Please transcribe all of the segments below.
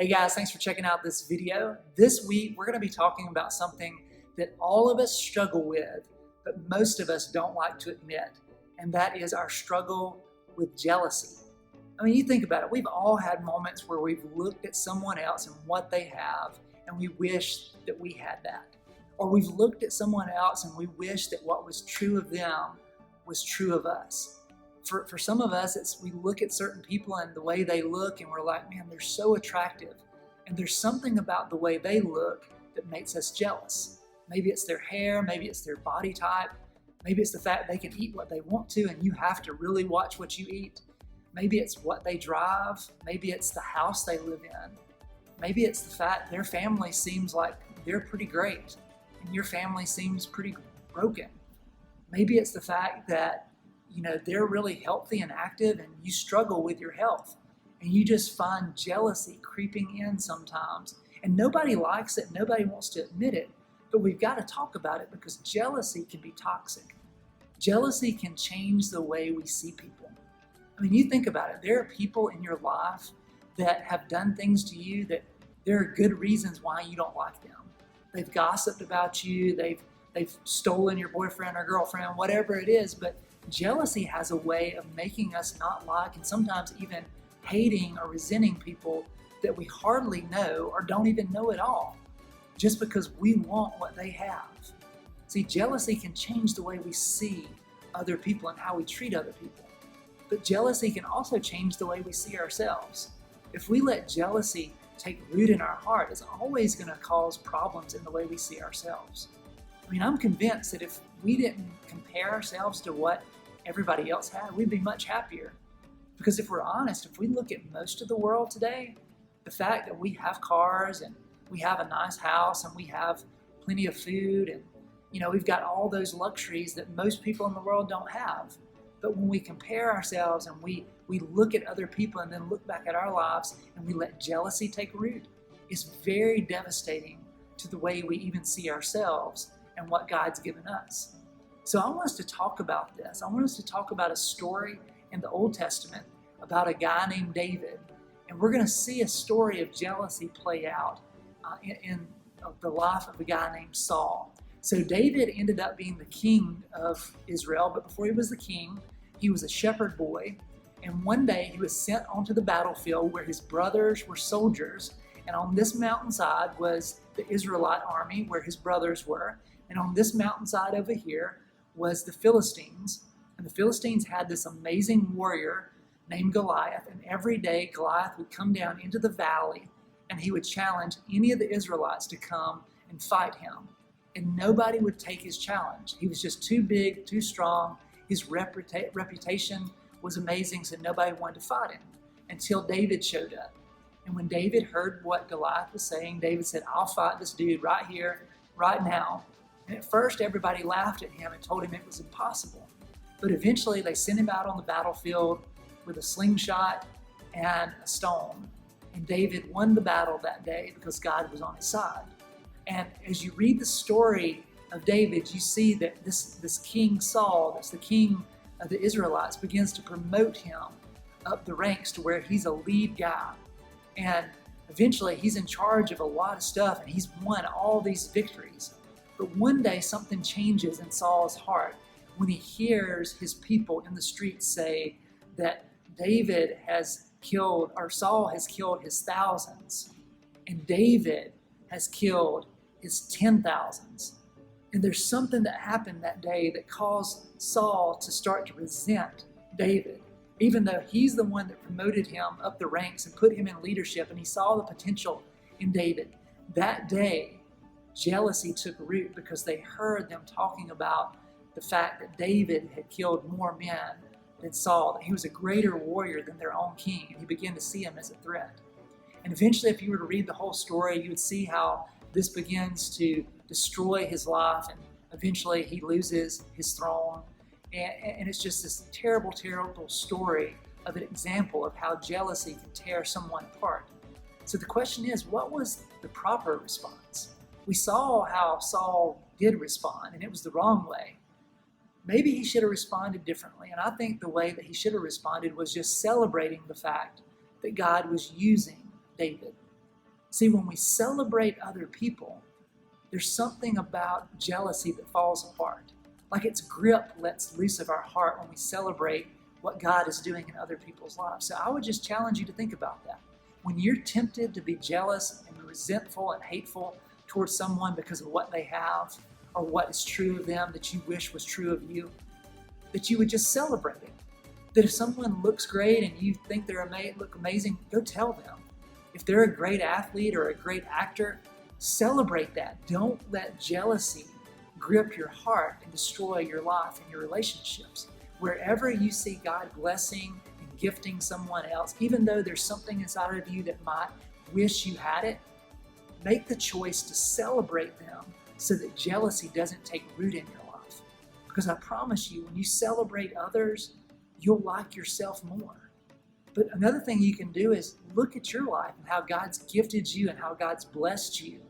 Hey guys, thanks for checking out this video. This week, we're going to be talking about something that all of us struggle with, but most of us don't like to admit, and that is our struggle with jealousy. I mean, you think about it. We've all had moments where we've looked at someone else and what they have, and we wish that we had that. Or we've looked at someone else and we wish that what was true of them was true of us. For some of us, we look at certain people and the way they look and we're like, man, they're so attractive. And there's something about the way they look that makes us jealous. Maybe it's their hair, maybe it's their body type, maybe it's the fact they can eat what they want to and you have to really watch what you eat. Maybe it's what they drive, maybe it's the house they live in. Maybe it's the fact their family seems like they're pretty great and your family seems pretty broken. Maybe it's the fact that they're really healthy and active and you struggle with your health and you just find jealousy creeping in sometimes. And nobody likes it, nobody wants to admit it, but we've got to talk about it because jealousy can be toxic. Jealousy can change the way we see people. I mean, you think about it, there are people in your life that have done things to you that there are good reasons why you don't like them. They've gossiped about you, they've stolen your boyfriend or girlfriend, whatever it is, but jealousy has a way of making us not like and sometimes even hating or resenting people that we hardly know or don't even know at all, just because we want what they have. See, jealousy can change the way we see other people and how we treat other people. But jealousy can also change the way we see ourselves. If we let jealousy take root in our heart, it's always going to cause problems in the way we see ourselves. I mean, I'm convinced that if we didn't compare ourselves to what everybody else had, we'd be much happier. Because if we're honest, if we look at most of the world today, the fact that we have cars and we have a nice house and we have plenty of food and we've got all those luxuries that most people in the world don't have. But when we compare ourselves and we look at other people and then look back at our lives and we let jealousy take root, it's very devastating to the way we even see ourselves and what God's given us. So I want us to talk about this. I want us to talk about a story in the Old Testament about a guy named David. And we're going to see a story of jealousy play out in the life of a guy named Saul. So David ended up being the king of Israel, but before he was the king, he was a shepherd boy. And one day he was sent onto the battlefield where his brothers were soldiers. And on this mountainside was the Israelite army where his brothers were. And on this mountainside over here was the Philistines. And the Philistines had this amazing warrior named Goliath. And every day Goliath would come down into the valley and he would challenge any of the Israelites to come and fight him. And nobody would take his challenge. He was just too big, too strong. His reputation was amazing, so nobody wanted to fight him until David showed up. And when David heard what Goliath was saying, David said, I'll fight this dude right here, right now. And at first, everybody laughed at him and told him it was impossible. But eventually, they sent him out on the battlefield with a slingshot and a stone. And David won the battle that day because God was on his side. And as you read the story of David, you see that this King Saul, that's the king of the Israelites, begins to promote him up the ranks to where he's a lead guy. And eventually he's in charge of a lot of stuff and he's won all these victories. But one day something changes in Saul's heart when he hears his people in the streets say that David has killed, or Saul has killed his thousands, and David has killed his 10,000s. And there's something that happened that day that caused Saul to start to resent David, even though he's the one that promoted him up the ranks and put him in leadership, and he saw the potential in David. That day, jealousy took root because they heard them talking about the fact that David had killed more men than Saul, that he was a greater warrior than their own king, and he began to see him as a threat. And eventually, if you were to read the whole story, you would see how this begins to destroy his life, and eventually he loses his throne. And it's just this terrible, terrible story of an example of how jealousy can tear someone apart. So the question is, what was the proper response? We saw how Saul did respond, and it was the wrong way. Maybe he should have responded differently, and I think the way that he should have responded was just celebrating the fact that God was using David. See, when we celebrate other people, there's something about jealousy that falls apart. Like its grip lets loose of our heart when we celebrate what God is doing in other people's lives. So I would just challenge you to think about that. When you're tempted to be jealous and resentful and hateful towards someone because of what they have or what is true of them that you wish was true of you, that you would just celebrate it. That if someone looks great and you think they look amazing, go tell them. If they're a great athlete or a great actor, celebrate that. Don't let jealousy grip your heart and destroy your life and your relationships. Wherever you see God blessing and gifting someone else, even though there's something inside of you that might wish you had it, make the choice to celebrate them so that jealousy doesn't take root in your life. Because I promise you, when you celebrate others, you'll like yourself more. But another thing you can do is look at your life and how God's gifted you and how God's blessed you,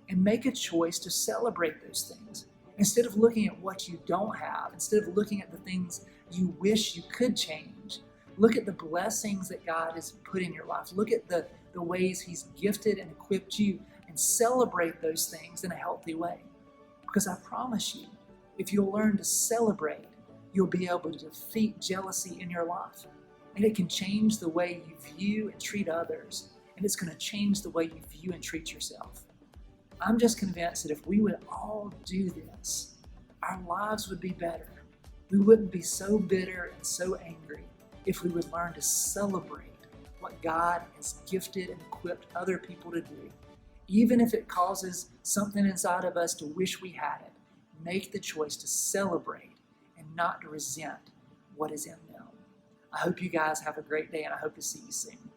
and make a choice to celebrate those things. Instead of looking at what you don't have, instead of looking at the things you wish you could change, look at the blessings that God has put in your life. Look at the ways He's gifted and equipped you, and celebrate those things in a healthy way. Because I promise you, if you'll learn to celebrate, you'll be able to defeat jealousy in your life. And it can change the way you view and treat others. And it's going to change the way you view and treat yourself. I'm just convinced that if we would all do this, our lives would be better. We wouldn't be so bitter and so angry if we would learn to celebrate what God has gifted and equipped other people to do. Even if it causes something inside of us to wish we had it, make the choice to celebrate and not to resent what is in them. I hope you guys have a great day, and I hope to see you soon.